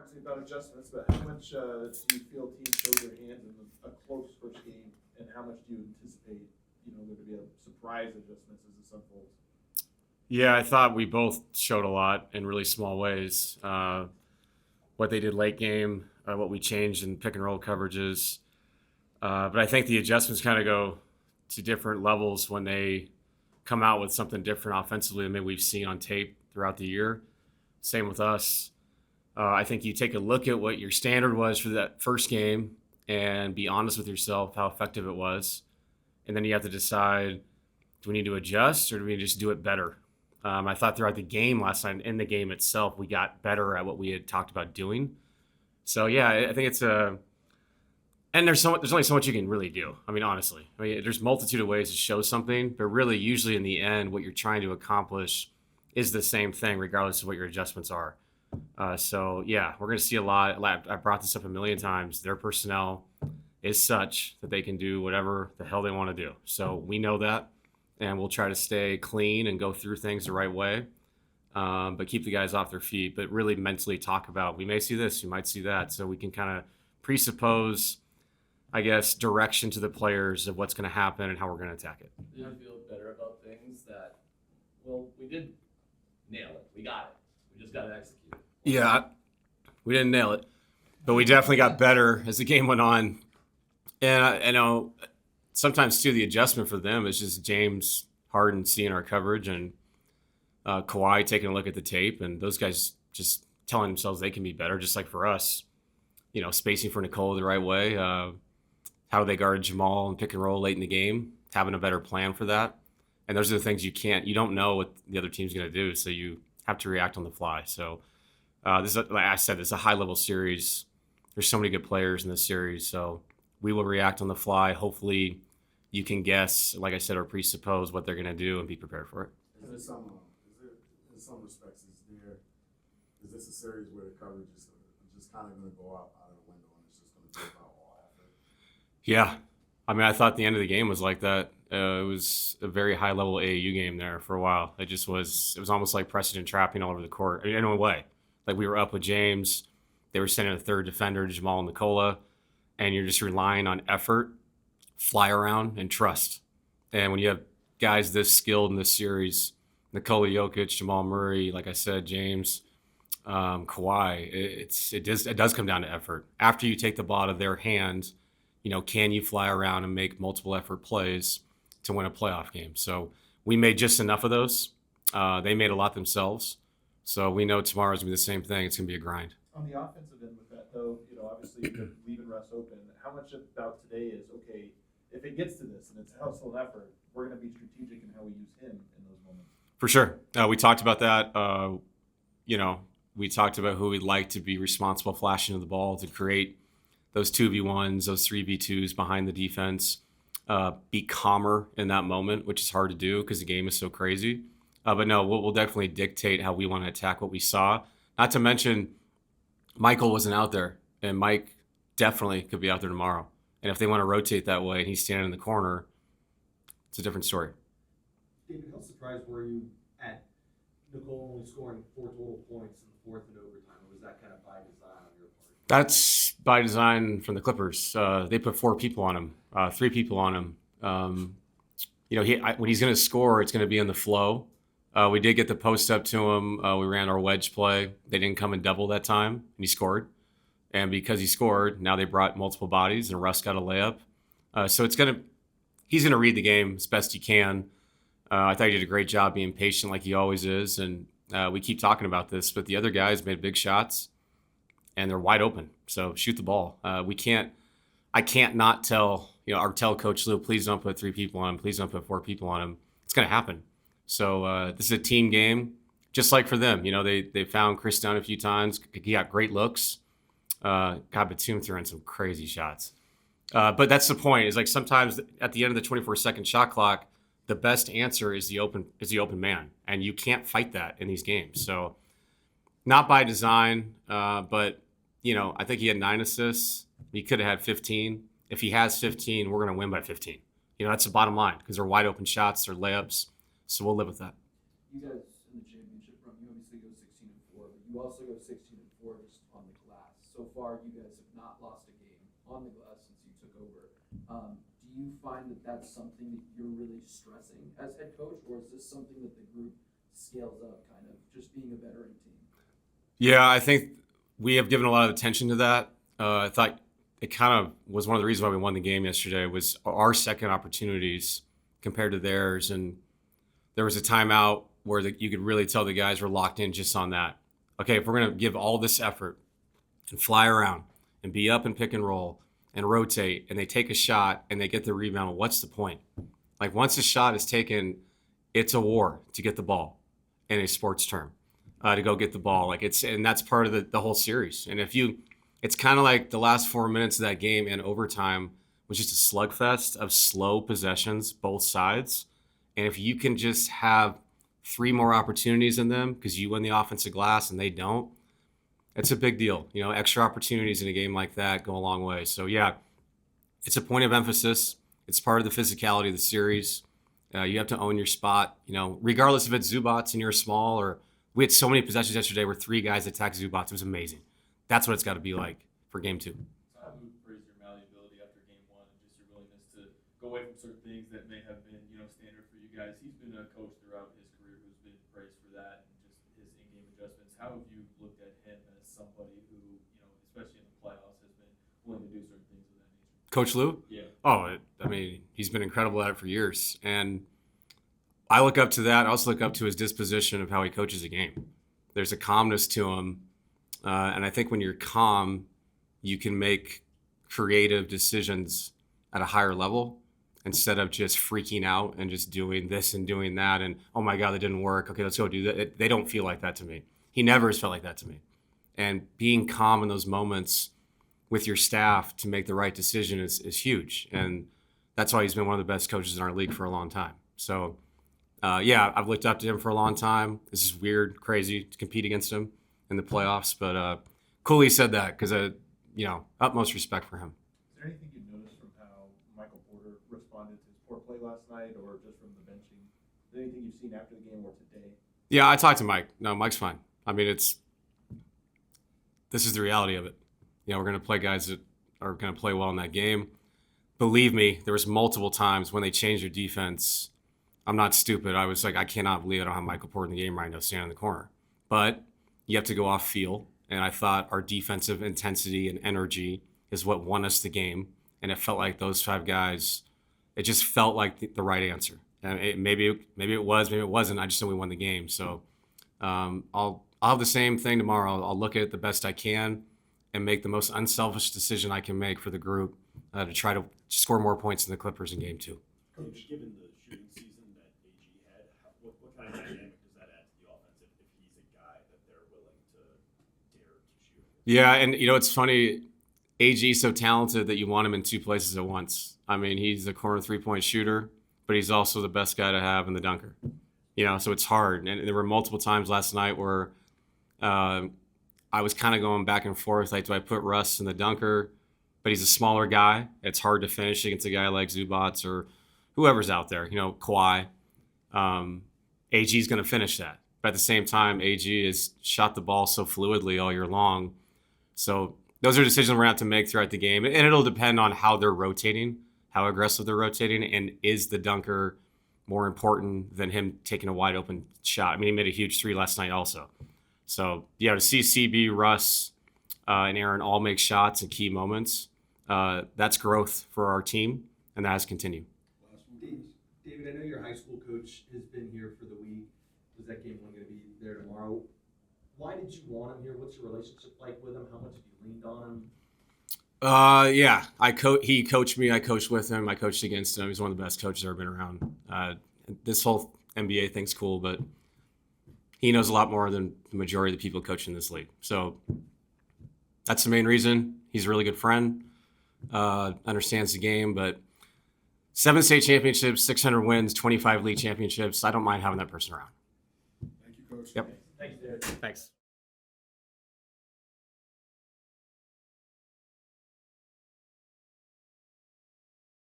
obviously about adjustments, but how much do you feel teams showed their hands in a close first game, and how much do you anticipate, there to be a surprise adjustments as this unfolds? Yeah, I thought we both showed a lot in really small ways. What they did late game, what we changed in pick and roll coverages. But I think the adjustments kind of go to different levels when they come out with something different offensively than maybe we've seen on tape throughout the year. Same with us. I think you take a look at what your standard was for that first game and be honest with yourself how effective it was. And then you have to decide, do we need to adjust or do we just do it better? I thought throughout the game last night, in the game itself, we got better at what we had talked about doing. So, yeah, I think it's a – and there's only so much you can really do. I mean, honestly. There's a multitude of ways to show something, but really usually in the end what you're trying to accomplish is the same thing regardless of what your adjustments are. So, yeah, we're going to see a lot. I brought this up a million times. Their personnel is such that they can do whatever the hell they want to do. So we know that, and we'll try to stay clean and go through things the right way, but keep the guys off their feet, but really mentally talk about, we may see this, we might see that, so we can kind of presuppose, I guess, direction to the players of what's going to happen and how we're going to attack it. Did you feel better about things that, well, we did nail it. We got it. We just got to execute it. Yeah, we didn't nail it, but we definitely got better as the game went on. And I know sometimes, too, the adjustment for them is just James Harden seeing our coverage and Kawhi taking a look at the tape, and those guys just telling themselves they can be better, just like for us, spacing for Nicole the right way, how they guard Jamal and pick and roll late in the game, having a better plan for that. And those are the things you don't know what the other team's going to do, so you have to react on the fly. So this is, like I said, this is a high-level series. There's so many good players in this series, so we will react on the fly. Hopefully you can guess, like I said, or presuppose what they're going to do and be prepared for it. In some respects, is this a series where the coverage is just kind of going to go out of the window and it's just going to take out all effort? Yeah. I mean, I thought the end of the game was like that. It was a very high-level AAU game there for a while. It was almost like precedent trapping all over the court. In a way. Like we were up with James. They were sending a third defender, Jamal and Nicola, and you're just relying on effort, fly around, and trust. And when you have guys this skilled in this series, Nikola Jokic, Jamal Murray, like I said, James, Kawhi, it does come down to effort. After you take the ball out of their hands, can you fly around and make multiple effort plays to win a playoff game? So we made just enough of those. They made a lot themselves. So we know tomorrow's going to be the same thing. It's going to be a grind. On the offensive end with that, though, obviously you're leaving Russ open. How much about today is, okay, if it gets to this and it's a household effort, we're going to be strategic in how we use him in those moments? For sure. We talked about that. We talked about who we'd like to be responsible flashing of the ball to create those 2v1s, those 3v2s behind the defense, be calmer in that moment, which is hard to do because the game is so crazy. But no, we'll definitely dictate how we want to attack what we saw. Not to mention, Michael wasn't out there, and Mike definitely could be out there tomorrow. And if they want to rotate that way and he's standing in the corner, it's a different story. David, how surprised were you at Nicole only scoring 4 total points in the fourth and overtime? Or was that kind of by design on your part? That's by design from the Clippers. They put 4 people on him, 3 people on him. When he's going to score, it's going to be in the flow. We did get the post up to him. We ran our wedge play. They didn't come and double that time, and he scored. And because he scored, now they brought multiple bodies, and Russ got a layup. So he's going to read the game as best he can. I thought he did a great job being patient like he always is. And we keep talking about this, but the other guys made big shots, and they're wide open. So shoot the ball. I can't not tell Coach Lou, please don't put 3 people on him. Please don't put 4 people on him. It's going to happen. So this is a team game, just like for them. They found Chris Dunn a few times. He got great looks. Batum threw in some crazy shots. But that's the point. Is like sometimes at the end of the 24-second shot clock, the best answer is the open man, and you can't fight that in these games. So not by design, but I think he had 9 assists. He could have had 15. If he has 15, we're going to win by 15. That's the bottom line because they're wide open shots, they're layups. So we'll live with that. You guys in the championship run, you obviously go 16-4, but you also go 16-4 just on the glass. so far you guys have not lost a game on the glass since you took over. Do you find that that's something that you're really stressing as head coach, or is this something that the group scales up, kind of just being a veteran team? Yeah, I think we have given a lot of attention to that. I thought it kind of was one of the reasons why we won the game yesterday was our second opportunities compared to theirs. And there was a timeout where you could really tell the guys were locked in just on that. Okay, if we're going to give all this effort and fly around and be up and pick and roll and rotate, and they take a shot and they get the rebound, what's the point? Like, once a shot is taken, it's a war to get the ball in a sports term, to go get the ball. And that's part of the whole series. And it's kind of like the last 4 minutes of that game in overtime was just a slugfest of slow possessions, both sides. And if you can just have 3 more opportunities in them because you win the offensive glass and they don't, it's a big deal. Extra opportunities in a game like that go a long way. So, yeah, it's a point of emphasis. It's part of the physicality of the series. You have to own your spot, regardless if it's Zubats and you're small, or we had so many possessions yesterday where 3 guys attacked Zubats. It was amazing. That's what it's got to be like for game 2. How do you praise your malleability after game 1 and just your willingness to go away from certain things that may have been, standard for you guys? He's been a coach throughout his career who's been praised for that and just his in-game adjustments. How have you looked at him as somebody who, especially in the playoffs, has been willing to do certain things of that nature? Coach Lou? Yeah. Oh, he's been incredible at it for years. And I look up to that. I also look up to his disposition of how he coaches a game. There's a calmness to him. And I think when you're calm, you can make creative decisions at a higher level instead of just freaking out and just doing this and doing that. And, oh my God, that didn't work. Okay, let's go do that. They don't feel like that to me. He never has felt like that to me. And being calm in those moments with your staff to make the right decision is huge. And that's why he's been one of the best coaches in our league for a long time. So, I've looked up to him for a long time. This is weird, crazy to compete against him in the playoffs. But cool he said that because, utmost respect for him. Is there anything you've noticed from how Michael Porter responded to his poor play last night, or just from the benching? Is there anything you've seen after the game or today? Yeah, I talked to Mike. No, Mike's fine. This is the reality of it. We're going to play guys that are going to play well in that game. Believe me, there was multiple times when they changed their defense. I'm not stupid. I was like, I cannot believe I don't have Michael Porter in the game right now standing in the corner. But you have to go off feel. And I thought our defensive intensity and energy is what won us the game. And it felt like those 5 guys, it just felt like the right answer. And maybe it was, maybe it wasn't. I just know we won the game. So I'll have the same thing tomorrow. I'll look at it the best I can and make the most unselfish decision I can make for the group to try to score more points than the Clippers in game 2. Coach, given the shooting season that AG had, what kind of dynamic does that add to the offense if he's a guy that they're willing to dare to shoot? Yeah, and it's funny, AG is so talented that you want him in 2 places at once. He's a corner 3-point shooter, but he's also the best guy to have in the dunker. So it's hard. And there were multiple times last night where I was kind of going back and forth, like, do I put Russ in the dunker? But he's a smaller guy. It's hard to finish against a guy like Zubats or whoever's out there, Kawhi. AG's going to finish that. But at the same time, AG has shot the ball so fluidly all year long. So those are decisions we're going to have to make throughout the game. And it'll depend on how they're rotating, how aggressive they're rotating, and is the dunker more important than him taking a wide open shot? He made a huge 3 last night also. So, to see CB, Russ, and Aaron all make shots in key moments, that's growth for our team, and that has continued. David, I know your high school coach has been here for the week. Is that game 1 going to be there tomorrow? Why did you want him here? What's your relationship like with him? How much have you leaned on him? He coached me. I coached with him. I coached against him. He's one of the best coaches I've ever been around. This whole NBA thing's cool, but he knows a lot more than the majority of the people coaching this league. So that's the main reason. He's a really good friend, understands the game, but 7 state championships, 600 wins, 25 league championships. I don't mind having that person around. Thank you, Coach. Yep. Thanks, Derek. Thanks.